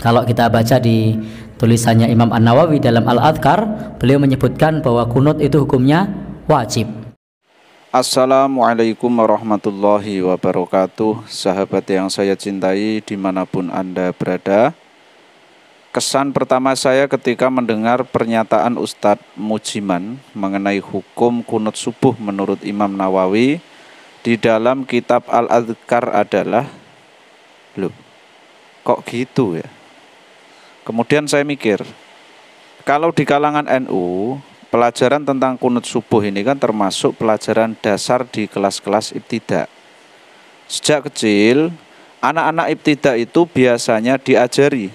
Kalau kita baca di tulisannya Imam An-Nawawi dalam Al-Adhkar, beliau menyebutkan bahwa kunut itu hukumnya wajib. Assalamualaikum warahmatullahi wabarakatuh. Sahabat yang saya cintai dimanapun Anda berada, kesan pertama saya ketika mendengar pernyataan Ustadz Mujiman mengenai hukum kunut subuh menurut Imam Nawawi di dalam kitab Al-Adhkar adalah, loh, kok gitu ya? Kemudian saya mikir, kalau di kalangan NU, pelajaran tentang kunut subuh ini kan termasuk pelajaran dasar di kelas-kelas ibtidak. Sejak kecil, anak-anak ibtidak itu biasanya diajari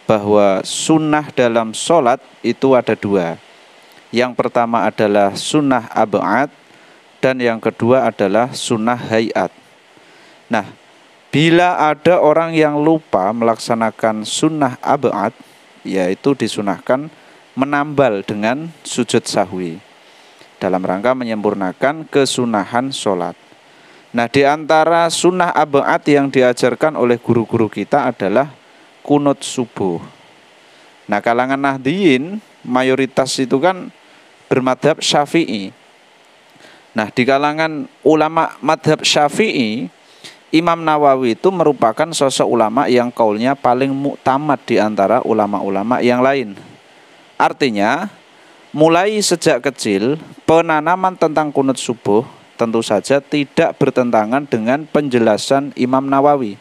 bahwa sunnah dalam sholat itu ada dua. Yang pertama adalah sunnah ab'ad, dan yang kedua adalah sunnah hayat. Nah, bila ada orang yang lupa melaksanakan sunnah ab'ad, yaitu disunahkan menambal dengan sujud sahwi dalam rangka menyempurnakan kesunahan sholat. Nah, di antara sunnah ab'ad yang diajarkan oleh guru-guru kita adalah kunut subuh. Nah, kalangan Nahdliyin mayoritas itu kan bermadhab Syafi'i. Nah, di kalangan ulama madhab Syafi'i, Imam Nawawi itu merupakan sosok ulama yang kaulnya paling muktamad di antara ulama-ulama yang lain. Artinya, mulai sejak kecil, penanaman tentang kunut subuh tentu saja tidak bertentangan dengan penjelasan Imam Nawawi,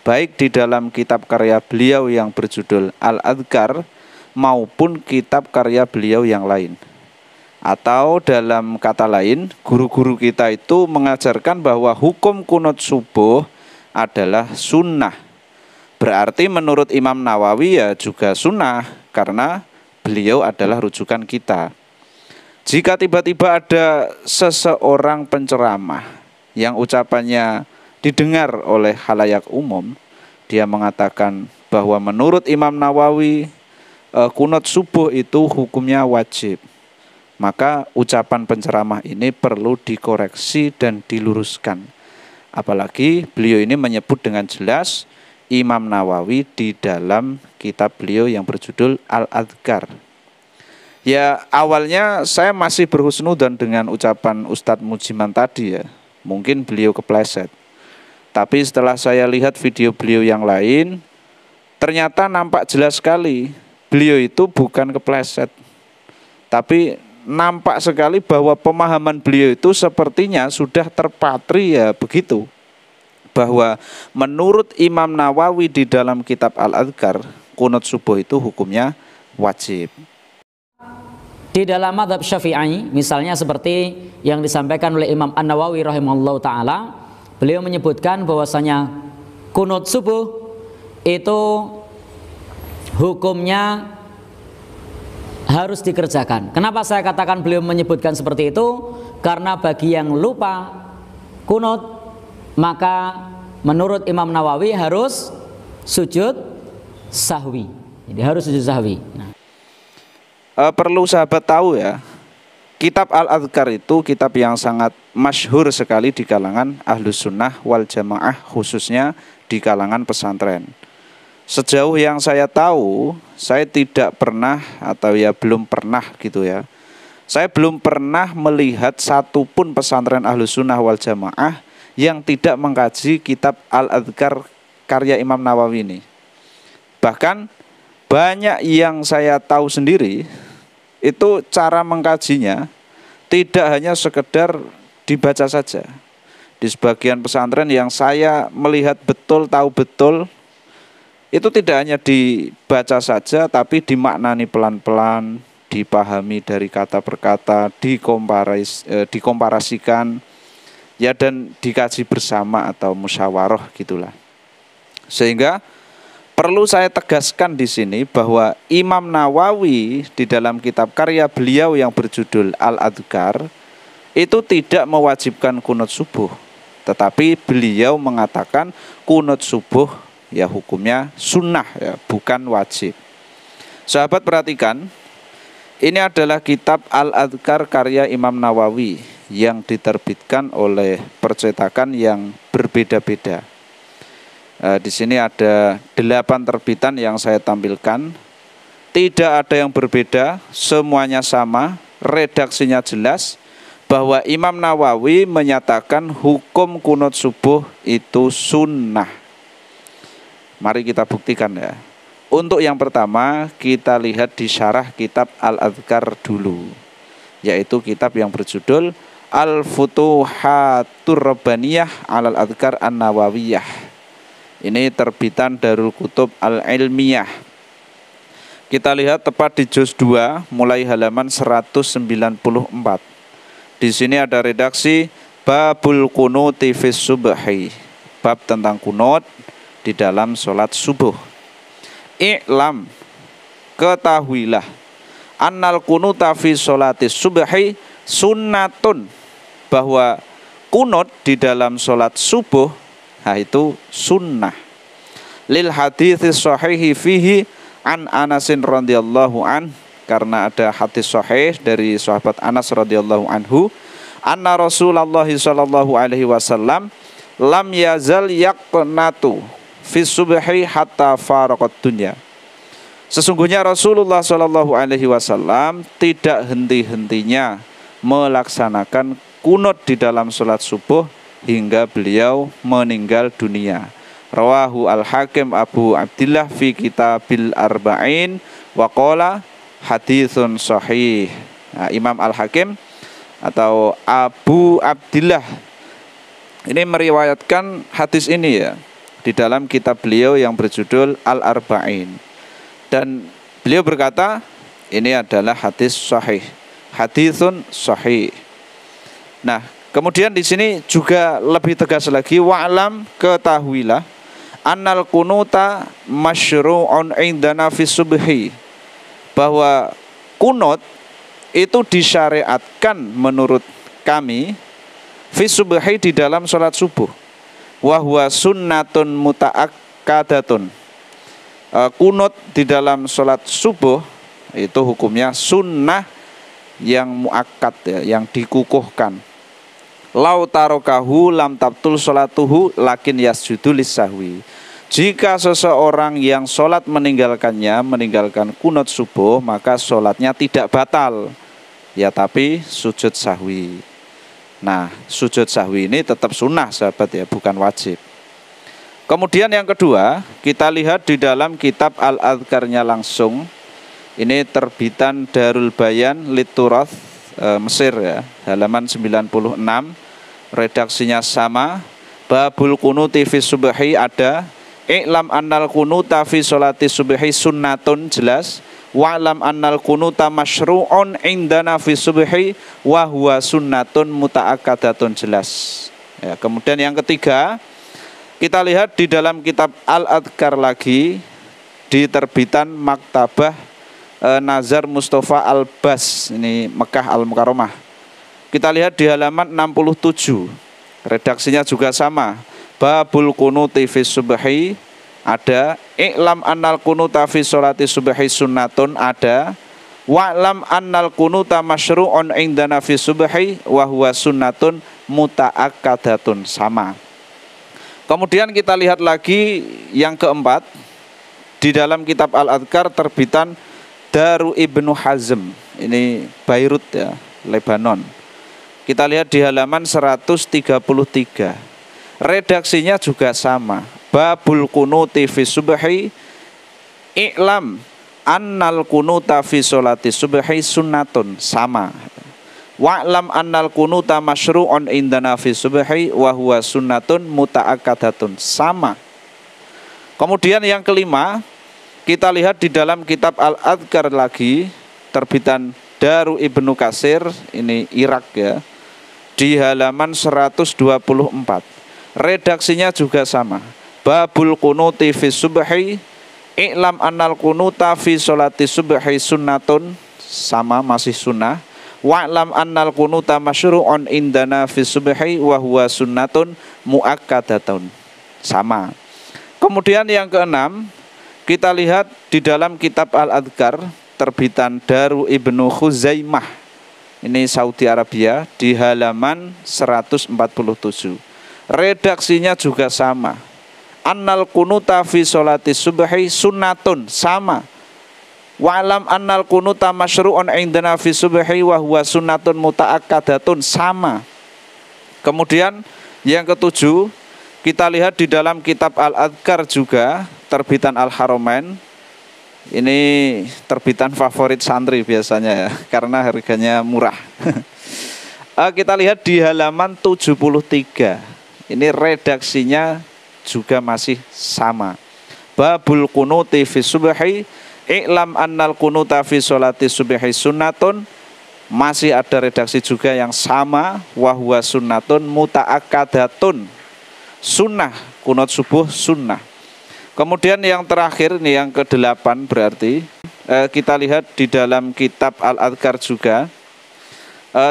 baik di dalam kitab karya beliau yang berjudul Al-Adhkar maupun kitab karya beliau yang lain. Atau dalam kata lain, guru-guru kita itu mengajarkan bahwa hukum kunut subuh adalah sunnah. Berarti menurut Imam Nawawi ya juga sunnah, karena beliau adalah rujukan kita. Jika tiba-tiba ada seseorang penceramah yang ucapannya didengar oleh khalayak umum, dia mengatakan bahwa menurut Imam Nawawi kunut subuh itu hukumnya wajib, maka ucapan penceramah ini perlu dikoreksi dan diluruskan. Apalagi beliau ini menyebut dengan jelas Imam Nawawi di dalam kitab beliau yang berjudul Al-Adhkar. Ya, awalnya saya masih berhusnudzon dengan ucapan Ustadz Mujiman tadi ya. Mungkin beliau kepleset. Tapi setelah saya lihat video beliau yang lain, ternyata nampak jelas sekali beliau itu bukan kepleset. Tapi nampak sekali bahwa pemahaman beliau itu sepertinya sudah terpatri ya begitu. Bahwa menurut Imam Nawawi di dalam kitab Al-Adhkar, kunut subuh itu hukumnya wajib. Di dalam mazhab Syafi'i, misalnya seperti yang disampaikan oleh Imam An-Nawawi rahimahullah ta'ala, beliau menyebutkan bahwasanya kunut subuh itu hukumnya harus dikerjakan. Kenapa saya katakan beliau menyebutkan seperti itu? Karena bagi yang lupa kunut, maka menurut Imam Nawawi harus sujud sahwi. Jadi harus sujud sahwi. Perlu sahabat tahu ya, kitab Al-Adhkar itu kitab yang sangat masyhur sekali di kalangan Ahlus Sunnah wal Jamaah, khususnya di kalangan pesantren. Sejauh yang saya tahu, saya tidak pernah atau ya belum pernah gitu ya, saya belum pernah melihat satupun pesantren Ahlus Sunnah wal Jamaah yang tidak mengkaji kitab Al-Adhkar karya Imam Nawawi ini. Bahkan banyak yang saya tahu sendiri itu cara mengkajinya tidak hanya sekedar dibaca saja. Di sebagian pesantren yang saya melihat betul, tahu betul, itu tidak hanya dibaca saja, tapi dimaknani pelan-pelan, dipahami dari kata per kata, dikomparasikan, ya, dan dikaji bersama atau musyawarah gitulah. Sehingga perlu saya tegaskan di sini bahwa Imam Nawawi di dalam kitab karya beliau yang berjudul Al-Adhkar itu tidak mewajibkan kunut subuh, tetapi beliau mengatakan kunut subuh ya hukumnya sunnah ya, bukan wajib. Sahabat perhatikan, ini adalah kitab Al-Adhkar karya Imam Nawawi yang diterbitkan oleh percetakan yang berbeda-beda. Di sini ada 8 terbitan yang saya tampilkan. Tidak ada yang berbeda, semuanya sama, redaksinya jelas, bahwa Imam Nawawi menyatakan hukum kunut subuh itu sunnah. Mari kita buktikan ya. Untuk yang pertama kita lihat di syarah kitab Al-Adhkar dulu, yaitu kitab yang berjudul Al-Futuhatur Rabbaniyah Alal Adhkar An-Nawawiyah. Ini terbitan Darul Kutub Al-Ilmiyah. Kita lihat tepat di juz 2 mulai halaman 194. Di sini ada redaksi Babul Kunuti fis subhi, bab tentang kunut di dalam sholat subuh. I'lam, ketahuilah, annal kunuta fi sholati subhi sunnatun, bahwa kunut di dalam sholat subuh itu sunnah. Lil haditsis sahihi fihi an Anasin radhiyallahu an, karena ada hadis sahih dari sahabat Anas radhiyallahu anhu, anna Rasulullah sallallahu alaihi wasallam lam yazal yaqnatu fi subhi hatta faraqat dunya. Sesungguhnya Rasulullah sallallahu alaihi wasallam tidak henti-hentinya melaksanakan kunut di dalam salat subuh hingga beliau meninggal dunia. Rawahu Al-Hakim Abu Abdillah fi Kitabil Arba'in wa qala haditsun sahih. Nah, Imam Al-Hakim atau Abu Abdillah ini meriwayatkan hadis ini ya di dalam kitab beliau yang berjudul Al-Arba'in, dan beliau berkata ini adalah hadis sahih, haditsun sahih. Nah, kemudian di sini juga lebih tegas lagi, wa'lam, ketahuilah, annal kunuta masyru'un indana fi subhi, bahwa kunut itu disyariatkan menurut kami fi subhi, di dalam sholat subuh. Wa huwa sunnatun muta'akkadatun, kunut di dalam sholat subuh itu hukumnya sunnah yang muakkad ya, yang dikukuhkan. Lau tarokahu lam tabtul sholatuhu lakin yasjudu lisahwi. Jika seseorang yang sholat meninggalkannya, meninggalkan kunut subuh, maka sholatnya tidak batal ya, tapi sujud sahwi. Nah, sujud sahwi ini tetap sunnah sahabat ya, bukan wajib. Kemudian yang kedua, kita lihat di dalam kitab Al-Adhkarnya langsung. Ini terbitan Darul Bayan Liturath Mesir ya, halaman 96. Redaksinya sama. Babul kunuti fi subhi ada. I'lam annal kunuta fi sholati subhi sunnatun, jelas. Wa'lam annal kunuta masyru'un indana fi subhi wa huwa sunnatun muta'akkadatun, jelas. Ya, kemudian yang ketiga, kita lihat di dalam kitab Al-Adhkar lagi, di terbitan Maktabah Nazar Mustafa Al-Bas, ini Mekah Al-Mukarramah. Kita lihat di halaman 67. Redaksinya juga sama. Babul kunuti fi subhi ada. I'lam annal kunuta fi sholati subhi sunnatun ada. Wa'lam annal kunuta masyru'un indana fi subhi wa huwa sunnatun muta'akkadatun, sama. Kemudian kita lihat lagi yang keempat, di dalam kitab Al-Adhkar terbitan Daru Ibnu Hazm, ini Beirut ya, Lebanon. Kita lihat di halaman 133. Redaksinya juga sama. Babul kunuti fi subhi i'lam annal kunuta fi sholati subhi sunnatun, sama. Wa'lam annal kunuta masyru'un indana fi subhi wa huwa sunnatun muta'akkadatun, sama. Kemudian yang kelima, kita lihat di dalam kitab Al-Adhkar lagi, terbitan Daru Ibnu Katsir, ini Irak ya, di halaman 124. Redaksinya juga sama. Babul kunuti fi subhi i'lam annal kunuta fi sholati subhi sunnatun, sama, masih sunnah. Wa'lam annal kunuta masyru'un indana fi subhi wa huwa sunnatun muakkadatun, sama. Kemudian yang keenam, kita lihat di dalam kitab Al-Adhkar terbitan Daru Ibnu Khuzaimah, ini Saudi Arabia, di halaman 147. Redaksinya juga sama. annal kunuta fi sholati subhi sunnatun, sama. Wa'lam annal kunuta masyru'un indana fi subhi wa huwa sunnatun muta'akkadatun, sama. Kemudian yang ketujuh, kita lihat di dalam kitab Al-Adhkar juga, terbitan Al-Haramain. Ini terbitan favorit santri biasanya ya, karena harganya murah. Kita lihat di halaman 73. Ini redaksinya juga masih sama. Babul kunuti fi subhi i'lam annal kunuta fi sholati subhi sunnatun. Masih ada redaksi juga yang sama, wa huwa sunnatun muta'akkadatun. Sunnah, kunut subuh sunnah. Kemudian yang terakhir, ini yang ke-8 berarti, kita lihat di dalam kitab Al-Adhkar juga,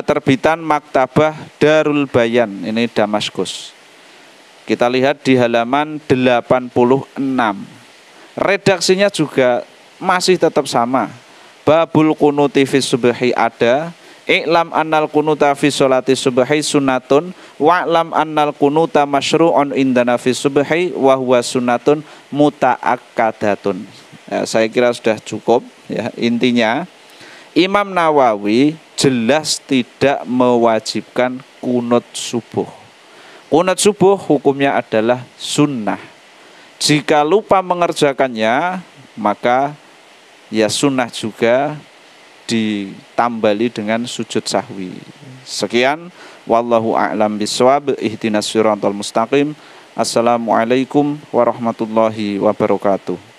terbitan Maktabah Darul Bayan, ini Damaskus. Kita lihat di halaman 86. Redaksinya juga masih tetap sama. Babul kunuti fi subhi ada, i'lam annal kunuta fi sholati subhi sunnatun, wa'lam annal kunuta masyru'un indana fi subhi wa huwa sunnatun muta'akkadatun. Ya, saya kira sudah cukup ya. Intinya Imam Nawawi jelas tidak mewajibkan kunut subuh. Kunut subuh hukumnya adalah sunnah. Jika lupa mengerjakannya, maka ya sunnah juga ditambali dengan sujud sahwi. Sekian, wallahu a'lam bishawab. Ihdinas siratal mustaqim. Assalamualaikum warahmatullahi wabarakatuh.